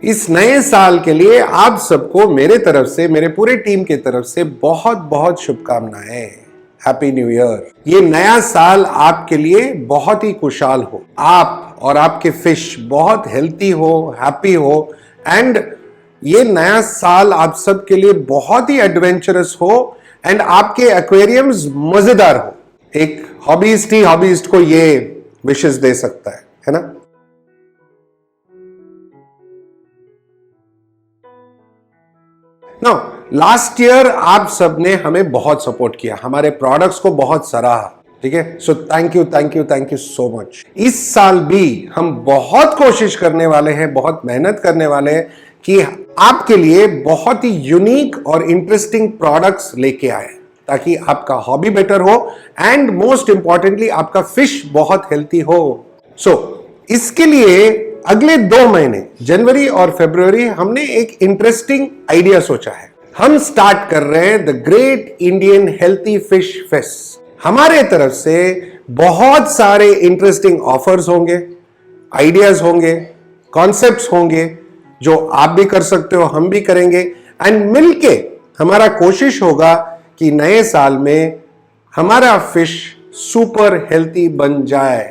इस नए साल के लिए आप सबको मेरे तरफ से, मेरे पूरे टीम की तरफ से बहुत बहुत शुभकामनाएं। Happy new year. ये नया साल आपके लिए बहुत ही खुशहाल हो, आप और आपके फिश बहुत हेल्थी हो, हैप्पी हो, एंड ये नया साल आप सबके लिए बहुत ही एडवेंचरस हो एंड आपके एक्वेरियम्स मजेदार हो। एक हॉबीस्ट ही हॉबीस्ट को ये विशेष दे सकता है ना। नाउ लास्ट ईयर आप सबने हमें बहुत सपोर्ट किया, हमारे प्रोडक्ट्स को बहुत सराहा, ठीक है। So thank you thank you thank you so much. इस साल भी हम बहुत कोशिश करने वाले हैं, बहुत मेहनत करने वाले हैं कि आपके लिए बहुत ही यूनिक और इंटरेस्टिंग प्रोडक्ट्स लेके आए, ताकि आपका हॉबी बेटर हो एंड मोस्ट इंपॉर्टेंटली आपका फिश बहुत हेल्थी हो। सो इसके लिए अगले 2 महीने जनवरी और फरवरी हमने एक इंटरेस्टिंग आइडिया सोचा है। हम स्टार्ट कर रहे हैं the great Indian healthy fish fest. हमारे तरफ से बहुत सारे इंटरेस्टिंग ऑफर्स होंगे, आइडियाज होंगे, कॉन्सेप्ट्स होंगे जो आप भी कर सकते हो, हम भी करेंगे एंड मिलके हमारा कोशिश होगा कि नए साल में हमारा फिश सुपर हेल्थी बन जाए।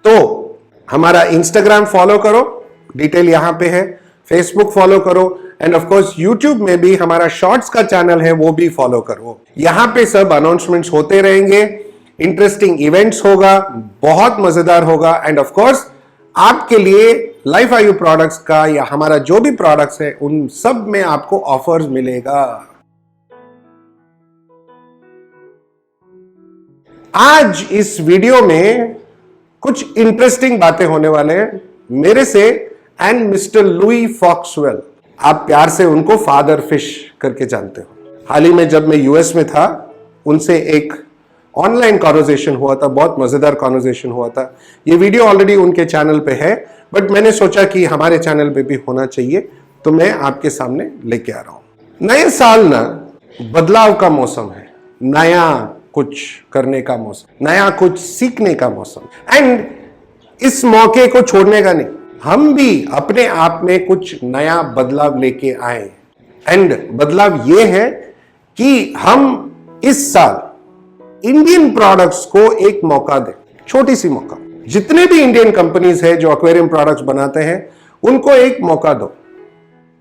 तो हमारा इंस्टाग्राम फॉलो करो, डिटेल यहां पे है, फेसबुक फॉलो करो एंड ऑफ कोर्स यूट्यूब में भी हमारा शॉर्ट्स का चैनल है, वो भी फॉलो करो। यहां पे सब अनाउंसमेंट्स होते रहेंगे, इंटरेस्टिंग इवेंट्स होगा, बहुत मजेदार होगा एंड ऑफ कोर्स आपके लिए लाइफ आयु प्रोडक्ट्स का या हमारा जो भी प्रोडक्ट्स है उन सब में आपको ऑफर्स मिलेगा। आज इस वीडियो में कुछ इंटरेस्टिंग बातें होने वाले हैं मेरे से एंड मिस्टर लुई फॉक्सवेल। आप प्यार से उनको फादर फिश करके जानते हो। हाल ही में जब मैं यूएस में था, उनसे एक ऑनलाइन कॉन्वर्सेशन हुआ था, बहुत मजेदार कॉन्वर्सेशन हुआ था। ये वीडियो ऑलरेडी उनके चैनल पे है, बट मैंने सोचा कि हमारे चैनल पे भी होना चाहिए, तो मैं आपके सामने लेके आ रहा हूं। नए साल ना बदलाव का मौसम है, नया कुछ करने का मौसम, नया कुछ सीखने का मौसम एंड इस मौके को छोड़ने का नहीं। हम भी अपने आप में कुछ नया बदलाव लेके आए एंड बदलाव ये है कि हम इस साल इंडियन प्रोडक्ट्स को एक मौका दें, छोटी सी मौका। जितने भी इंडियन कंपनीज है जो एक्वेरियम प्रोडक्ट्स बनाते हैं उनको एक मौका दो।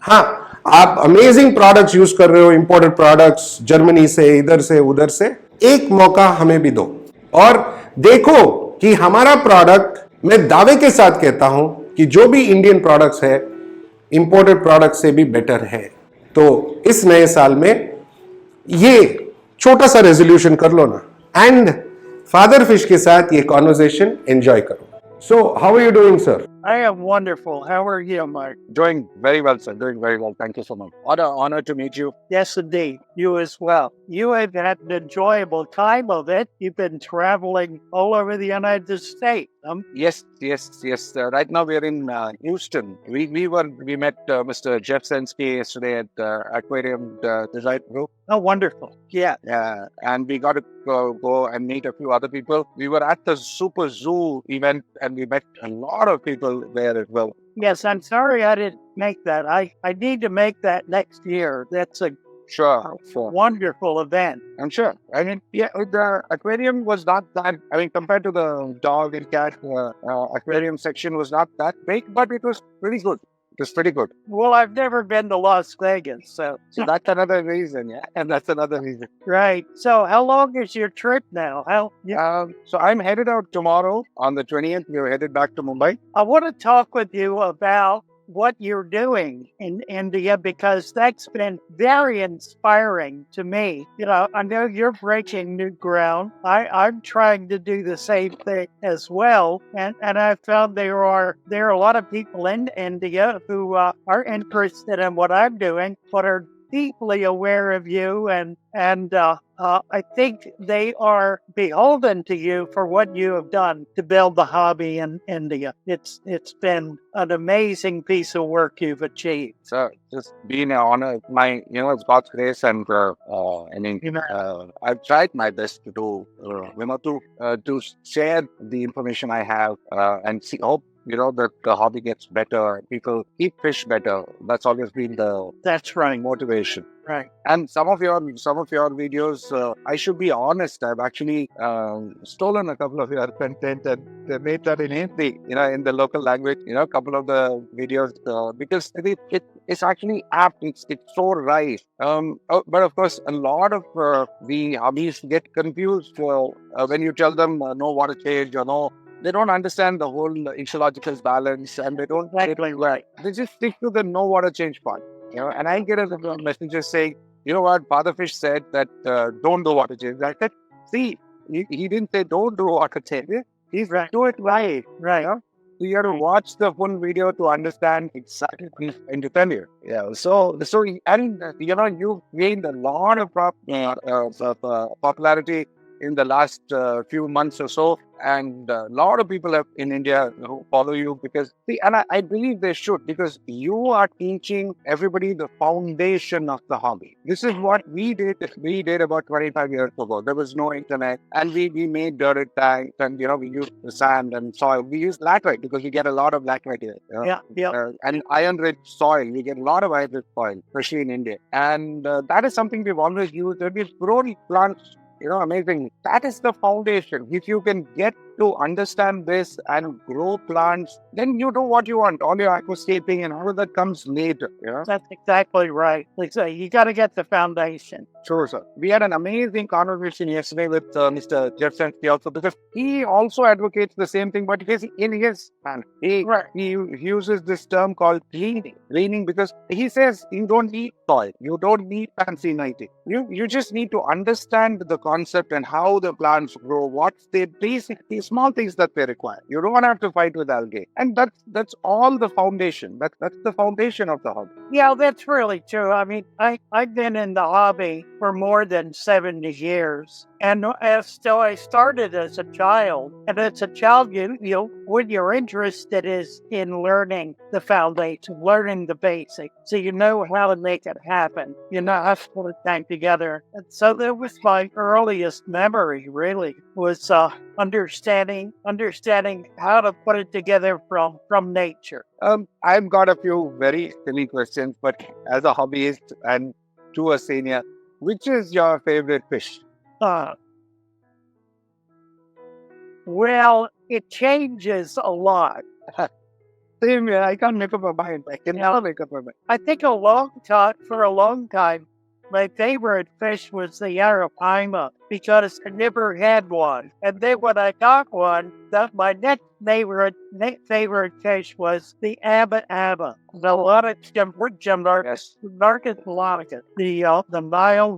हाँ, आप अमेजिंग प्रोडक्ट्स यूज कर रहे हो, इंपोर्टेड प्रोडक्ट्स जर्मनी से, इधर से उधर से, एक मौका हमें भी दो और देखो कि हमारा प्रोडक्ट, मैं दावे के साथ कहता हूं कि जो भी इंडियन प्रोडक्ट्स है इंपोर्टेड प्रोडक्ट से भी बेटर है। तो इस नए साल में ये छोटा सा रेजोल्यूशन कर लो ना एंड फादर फिश के साथ ये कॉन्वर्सेशन एंजॉय करो। So how are you doing sir? I am wonderful. How are you, Mark? Doing very well, sir. Doing very well. Thank you so much. What an honor to meet you. Yes, indeed. You as well. You have had an enjoyable time of it. You've been traveling all over the United States. Yes. Right now we're in Houston. We met Mr. Jeff Sensky yesterday at Aquarium Design Group. Oh, wonderful. Yeah. And we got to go and meet a few other people. We were at the Super Zoo event and we met a lot of people there as well. Yes, I'm sorry I didn't make that. I need to make that next year. That's a Sure. wonderful event. I'm sure. I mean, yeah, the aquarium was not that, I mean, compared to the dog and cat aquarium section was not that big, but it was pretty good. It was pretty good. Well, I've never been to Las Vegas, so That's another reason, yeah. And that's another reason. right. So how long is your trip now? So I'm headed out tomorrow on the 20th. We're headed back to Mumbai. I want to talk with you about what you're doing in India, because that's been very inspiring to me. You know, I know you're breaking new ground. I'm trying to do the same thing as well. And I found there are a lot of people in India who are interested in what I'm doing, but are deeply aware of you, and I think they are beholden to you for what you have done to build the hobby in India. It's been an amazing piece of work you've achieved. So just being an honor, it's God's grace, and I mean, I've tried my best to do, to share the information I have and hope that the hobby gets better, people keep fish better. That's always been the That's right. motivation. Right. And some of your videos, I should be honest, I've actually stolen a couple of your content and made that in Hindi, in the local language. A couple of the videos because it's actually apt. It's so right. But of course, a lot of the hobbies get confused when you tell them no water change or no. They don't understand the whole ecological balance, and they don't. Exactly right. They just stick to the no water change part. And I get a messages saying, you know what, Father Fish said that don't do water change. I said, see, he didn't say don't do water change. He's Right. do it right. Right. So you have to watch the full video to understand exactly and to tell you. Yeah. So and you've gained a lot of popularity in the last few months or so, and a lot of people in India who follow you because and I believe they should, because you are teaching everybody the foundation of the hobby. This is what we did. We did about 25 years ago. There was no internet, and we made dirty tanks, and we used sand and soil. We used laterite because we get a lot of laterite here. Yeah. And iron-rich soil. We get a lot of iron-rich soil, especially in India, and that is something we've always used. And we've grown plants. Amazing. That is the foundation. If you can get to understand this and grow plants, then you do what you want. All your aquascaping and all of that comes later. That's exactly right. Like so you got to get the foundation. Sure, sir. We had an amazing conversation yesterday with Mr. Jeff Sensky also, because he also advocates the same thing, but in his man. He uses this term called cleaning, because he says you don't need soil, you don't need fancy lighting. You just need to understand the concept and how the plants grow, what's the basic, the small things that they require. You don't have to fight with algae, and that's all the foundation. That's the foundation of the hobby. Yeah, that's really true. I mean, I've been in the hobby for more than 70 years. And I started as a child. And as a child, when you're interested is in learning the foundation, learning the basics, so you know how to make it happen. You know how to put a tank together. And so that was my earliest memory, really, was understanding how to put it together from nature. I've got a few very silly questions, but as a hobbyist and to a senior, which is your favorite fish? Well, it changes a lot. Same here. I can't make up my mind. I can never make up my mind. I think for a long time, my favorite fish was the arapaima because I never had one. And then when I got one, my next favorite fish was the abba, the Nile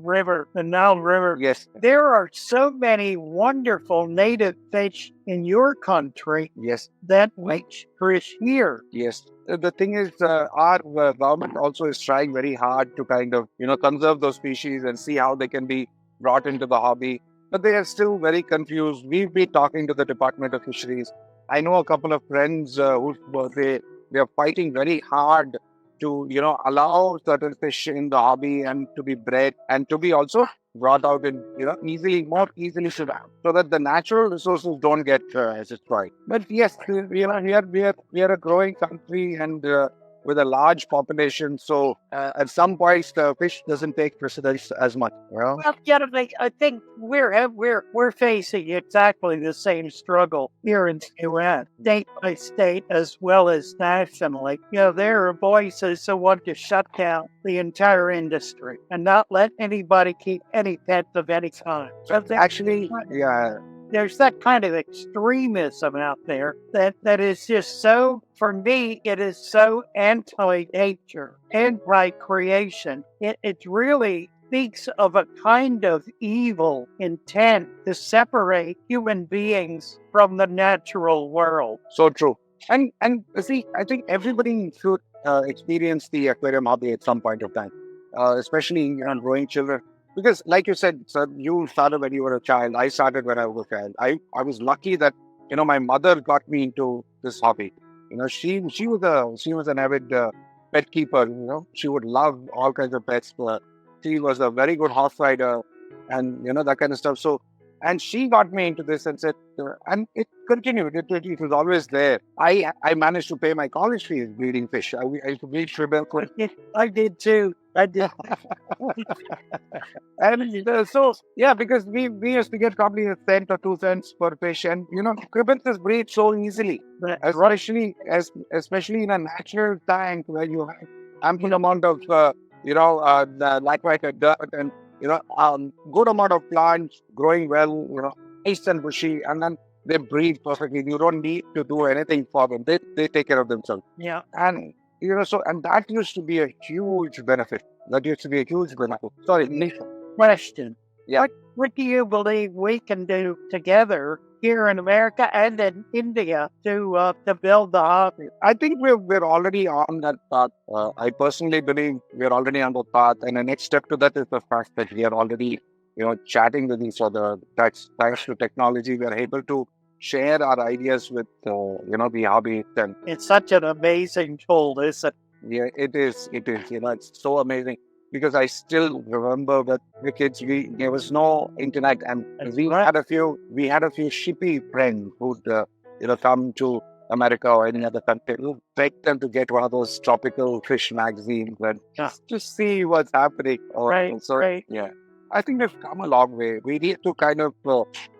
River. Yes. There are so many wonderful native fish in your country. Yes. That reach fish here. Yes. The thing is, our government also is trying very hard to kind of, conserve those species and see how they can be brought into the hobby. But they are still very confused. We've been talking to the Department of Fisheries. I know a couple of friends who they are fighting very hard to, allow certain fish in the hobby and to be bred and to be also brought out in, more easily so that the natural resources don't get destroyed. But yes, we are a growing country and with a large population, so at some point the fish doesn't take precedence as much. Well, I think we're facing exactly the same struggle here in the U.S., state by state as well as nationally. There are voices that want to shut down the entire industry and not let anybody keep any pets of any kind. So there's that kind of extremism out there that is just so, for me, it is so anti-nature, anti-creation. It really speaks of a kind of evil intent to separate human beings from the natural world. So true. And see, I think everybody should experience the aquarium hobby at some point of time, especially growing children. Because like you said, sir, you started when you were a child. I started when I was a child. I was lucky that, my mother got me into this hobby. She was an avid pet keeper. She would love all kinds of pets. She was a very good horse rider and, that kind of stuff. So And she got me into this and said, and it continued. It was always there. I managed to pay my college fees breeding fish. I used to breed shrimp. I did too. I did. And so, yeah, because we used to get probably a cent or 2 cents per fish. And, cribbins breed so easily, especially in a natural tank where you have ample amount of, like dirt and, good amount of plants growing well, nice and bushy, and then they breathe perfectly. You don't need to do anything for them. They take care of themselves. Yeah. And, and that used to be a huge benefit. Sorry, Nisha. Question. Yeah. What do you believe we can do together here in America and in India to build the hobby? I think we're already on that path. I personally believe we're already on the path, and the next step to that is the fact that we are already, chatting with each other. Thanks to technology, we are able to share our ideas with, the hobby. And it's such an amazing tool, isn't it? Yeah, it is. It's so amazing. Because I still remember that the kids, there was no internet, and we had a few shippy friends who'd come to America or any other country. We beg them to get one of those tropical fish magazines and just see what's happening. Right. Yeah, I think we've come a long way. We need to kind of,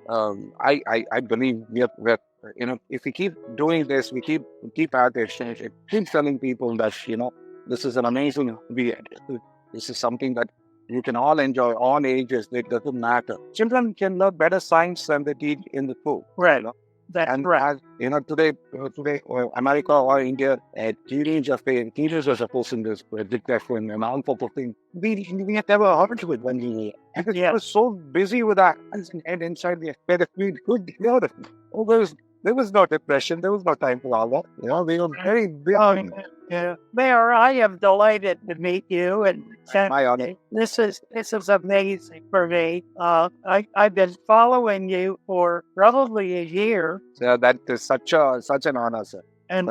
I believe we're if we keep doing this, we keep at it, keep telling people that this is an amazing hobby. This is something that you can all enjoy, all ages. It doesn't matter. Children can learn better science than they did in the school. Right. That's right. Today, America or India, teenagers are supposed to this detection and all sorts of things. We have never heard of it when we were so busy with our hands and head inside the aquarium. We could hear it. There was no depression. There was no time for all that. We were very big. Yeah, Mayor, I am delighted to meet you, and my honor. This is amazing for me. I've been following you for probably a year. So that is such an honor, sir. And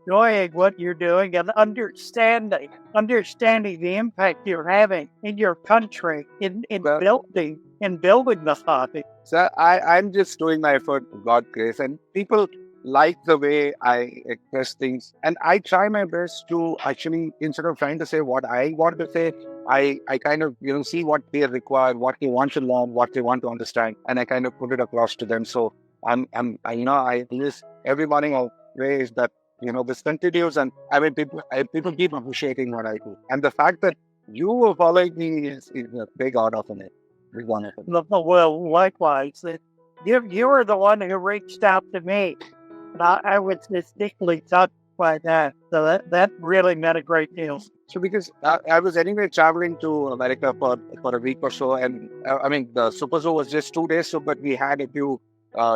enjoying what you're doing and understanding the impact you're having in your country in building the hobby. So I'm just doing my effort, God's grace, and people like the way I express things, and I try my best to actually, instead of trying to say what I want to say, I kind of see what they require, what they want to learn, what they want to understand, and I kind of put it across to them. So I do this every morning of ways that this continues, and I mean people keep appreciating what I do, and the fact that you were following me is a big honor for me. Big honor for me. Well, likewise, you were the one who reached out to me. I was distinctly touched by that. So that really meant a great deal. So because I was anyway traveling to America for a week or so, and the Super Zoo was just 2 days, but we had a few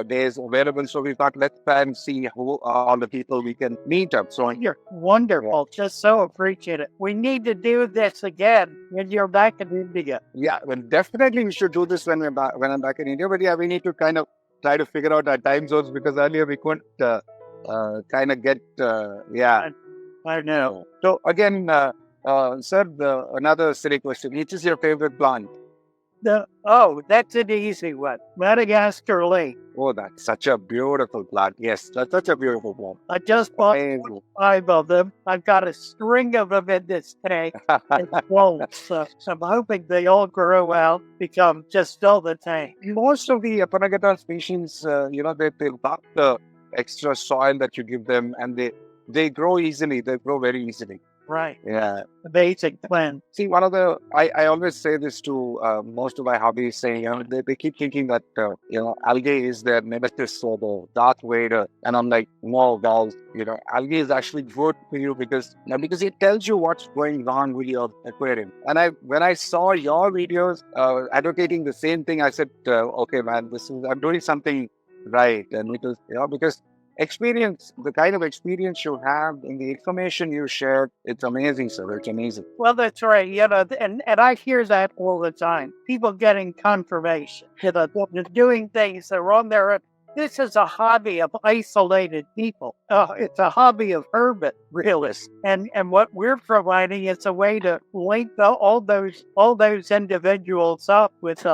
days available. So we thought, let's try and see who all the people we can meet up. So you're wonderful. Yeah. Just so appreciate it. We need to do this again when you're back in India. Yeah, well, definitely we should do this when I'm back in India. But yeah, we need to kind of try to figure out our time zones, because earlier we couldn't kind of get, I know. So again, sir, another silly question. Which is your favorite plant? That's an easy one. Madagascar Lake. Oh, that's such a beautiful plant. Yes, that's such a beautiful plant. I just bought 5 of them. I've got a string of them in this tank. So I'm hoping they all grow out, become just fill the tank. Most of the Apanagata species, they love the extra soil that you give them, and they grow easily. They grow very easily. Right. Yeah. Amazing plant. See, I always say this to most of my hobbies, saying, they keep thinking that, algae is their nemesis or the Darth Vader. And I'm like, no, guys, algae is actually good for you because it tells you what's going on with your aquarium. And when I saw your videos advocating the same thing, I said, okay, man, I'm doing something right. And it was, because experience, the kind of experience you have and the information you share, it's amazing, sir. It's amazing. Well, that's right. And I hear that all the time. People getting confirmation, doing things that are on their this is a hobby of isolated people. It's a hobby of hermit realists, and what we're providing is a way to link all those individuals up with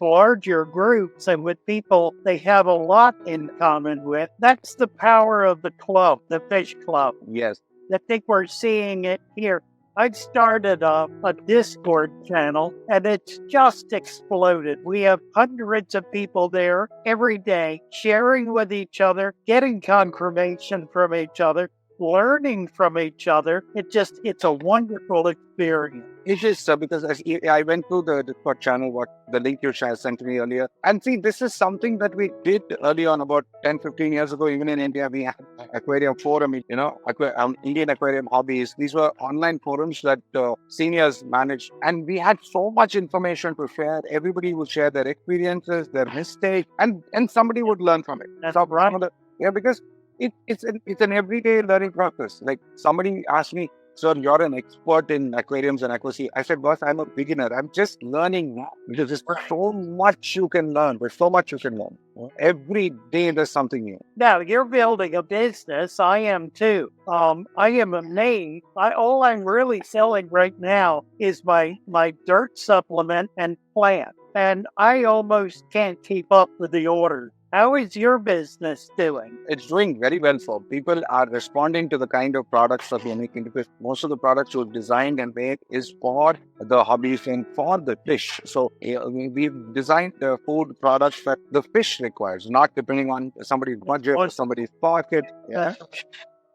larger groups and with people they have a lot in common with. That's the power of the club, the fish club. Yes. I think we're seeing it here. I started a Discord channel, and it's just exploded. We have hundreds of people there every day, sharing with each other, getting confirmation from each other, learning from each other. It's a wonderful experience. It is, because I went through the Discord channel, what the link you sent to me earlier. And see, this is something that we did early on, about 10, 15 years ago. Even in India, we had Aquarium Forum, Indian Aquarium Hobbies. These were online forums that seniors managed. And we had so much information to share. Everybody would share their experiences, their mistakes, and somebody would learn from it. That's right. Yeah, because it's an everyday learning process. Like somebody asked me, "Sir, you're an expert in aquariums and aquascape." I said, "Boss, I'm a beginner. I'm just learning now." Because there's so much you can learn. There's so much you can learn. Every day there's something new. Now, you're building a business. I am too. I am amazed. All I'm really selling right now is my dirt supplement and plant. And I almost can't keep up with the orders. How is your business doing? It's doing very well. So people are responding to the kind of products that we're making, because most of the products we've designed and made is for the hobbies and for the fish. So we've designed the food products that the fish requires, not depending on somebody's budget or somebody's pocket. Yeah.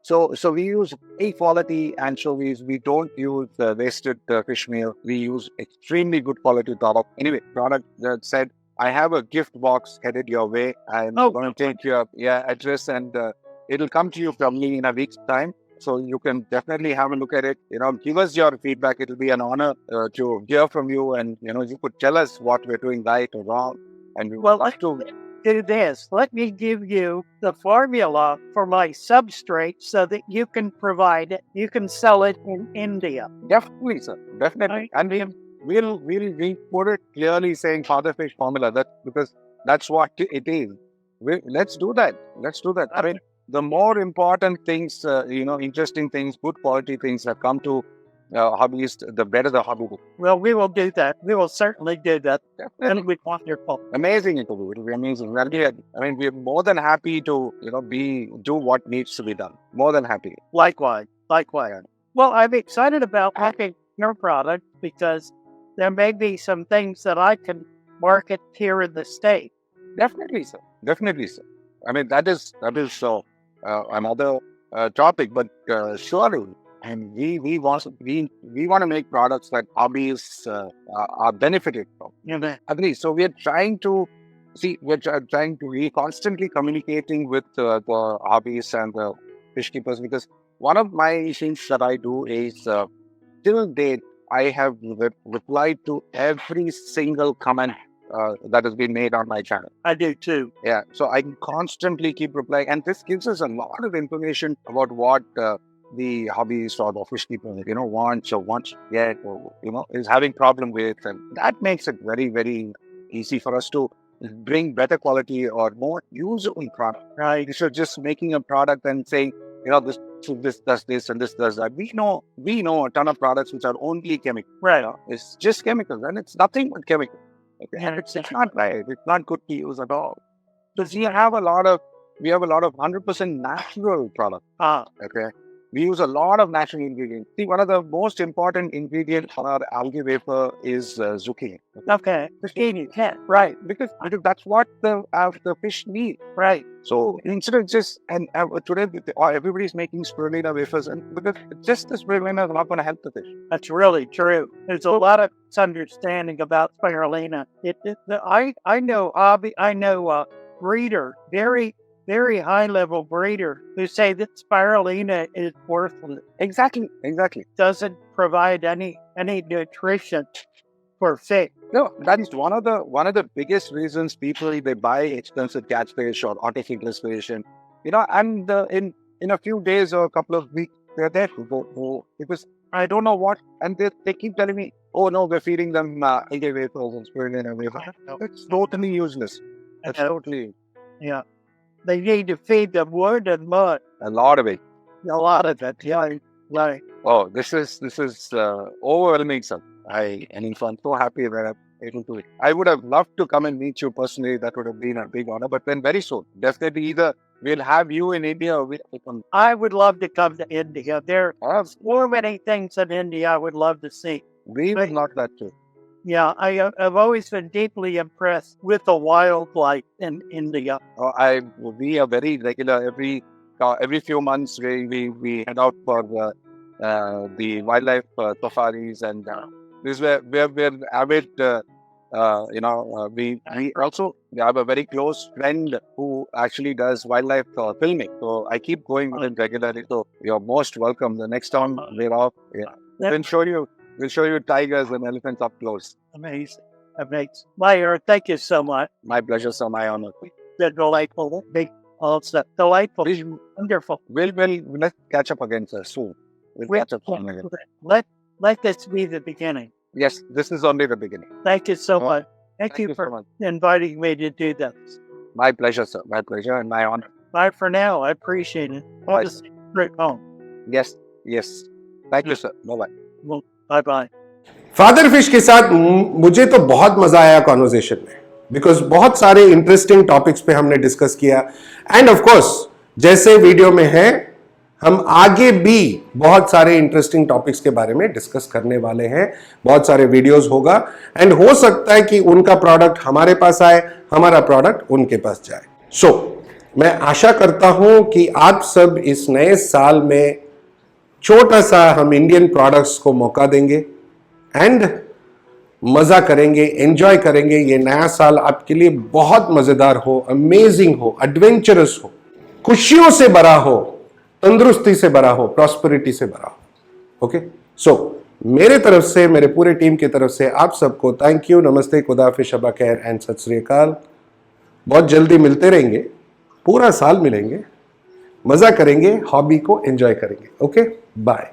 So we use high quality anchovies. We don't use wasted fish meal. We use extremely good quality product. Anyway, product that said, I have a gift box headed your way. I'm going to take your address, and it'll come to you probably in a week's time. So you can definitely have a look at it. Give us your feedback. It'll be an honor to hear from you, and you could tell us what we're doing right or wrong. And we would like to do this. Let me give you the formula for my substrate so that you can provide it. You can sell it in India. Definitely, sir. Definitely. And we'll put it clearly saying father fish formula. Because that's what it is. Let's do that. I mean, the more important things, interesting things, good quality things that come to hobbyists, the better the hobby. Well, we will do that. We will certainly do that. It'll be wonderful. Amazing interview. It'll be amazing. I mean, we're more than happy to, do what needs to be done. More than happy. Likewise. Well, I'm excited about having your product because there may be some things that I can market here in the state. Definitely, sir. I mean, that is another topic, but surely. And we want to make products that hobbyists are benefited from. Yeah. Agree. So we're trying to be constantly communicating with the hobbyists and the fish keepers, because one of my things that I do is till date I have replied to every single comment that has been made on my channel. I do too. Yeah. So I constantly keep replying, and this gives us a lot of information about what the hobbyist or the fish keeper, wants to get, or, is having problem with. And that makes it very, very easy for us to bring better quality or more usable product. Right. Instead of just making a product and saying, this does this and this does that. We know a ton of products which are only chemical. Right. It's just chemicals, and it's nothing but chemical. Okay? And it's not right. It's not good to use at all. Because we have a lot of 100% natural products. Okay. We use a lot of natural ingredients. See, one of the most important ingredients for our algae vapor is zucchini. Okay, zucchini, yeah, right. Because that's what the fish need. Right. So instead of just, today everybody's making spirulina wafers, and because just the spirulina is not going to help the fish. That's really true. There's a lot of misunderstanding about spirulina. I know breeder, very high-level breeder who say that spirulina is worthless. Exactly. Doesn't provide any nutrition for fish. No, that is one of the biggest reasons people they buy expensive catfish or artificial fish, and and in a few days or a couple of weeks they're dead. Because I don't know what, and they keep telling me, oh no, we're feeding them algae vapors and spirulina vapors. It's totally useless. It's totally. Yeah. they need to feed them wood and mud. A lot of it. A lot of it, yeah. Right. Oh, this is overwhelming, sir. And in fact, I'm so happy that I'm able to. I would have loved to come and meet you personally. That would have been a big honor. But then very soon, definitely either we'll have you in India or we'll come. I would love to come to India. There Ah, are so many things in India I would love to see. we will not that too. Yeah, I've always been deeply impressed with the wildlife in India. We are very regular. Every few months, we head out for the wildlife safaris, and this is where we're avid. We also have a very close friend who actually does wildlife filming. So I keep going with him regularly. So you're most welcome. The next time we're off, we'll show you tigers and elephants up close. Amazing. Mayur, thank you so much. My pleasure, sir. My honor. Been delightful. Big, also delightful. Please, Wonderful. let's catch up again, sir, soon. We'll catch up soon again. Let this be the beginning. Yes, this is only the beginning. Thank you so Oh, much. Thank you so for much. inviting me to do this. My pleasure, sir. My pleasure and my honor. Bye for now. I appreciate it. Bye. Have a great home. Yes. Thank you, sir. Bye-bye. Well, bye-bye. Father fish के साथ मुझे तो बहुत मजा आया conversation में, because बहुत सारे इंटरेस्टिंग टॉपिक्स पे हमने डिस्कस किया. एंड ऑफ कोर्स जैसे वीडियो में है, हम आगे भी बहुत सारे इंटरेस्टिंग टॉपिक्स के बारे में डिस्कस करने वाले हैं. बहुत सारे वीडियोस होगा एंड हो सकता है कि उनका प्रोडक्ट हमारे पास आए, हमारा प्रोडक्ट उनके पास जाए. सो मैं आशा करता हूं कि आप सब इस नए साल में छोटा सा हम इंडियन प्रोडक्ट्स को मौका देंगे एंड मजा करेंगे, एंजॉय करेंगे. ये नया साल आपके लिए बहुत मजेदार हो, अमेजिंग हो, एडवेंचरस हो, खुशियों से भरा हो, तंदुरुस्ती से भरा हो, प्रॉस्पेरिटी से भरा हो. ओके, सो मेरे तरफ से, मेरे पूरे टीम की तरफ से आप सबको थैंक यू, नमस्ते, खुदाफिज, शबा खैर एंड सत श्री अकाल. बहुत जल्दी मिलते रहेंगे, पूरा साल मिलेंगे, मजा करेंगे, हॉबी को एंजॉय करेंगे. Okay, bye.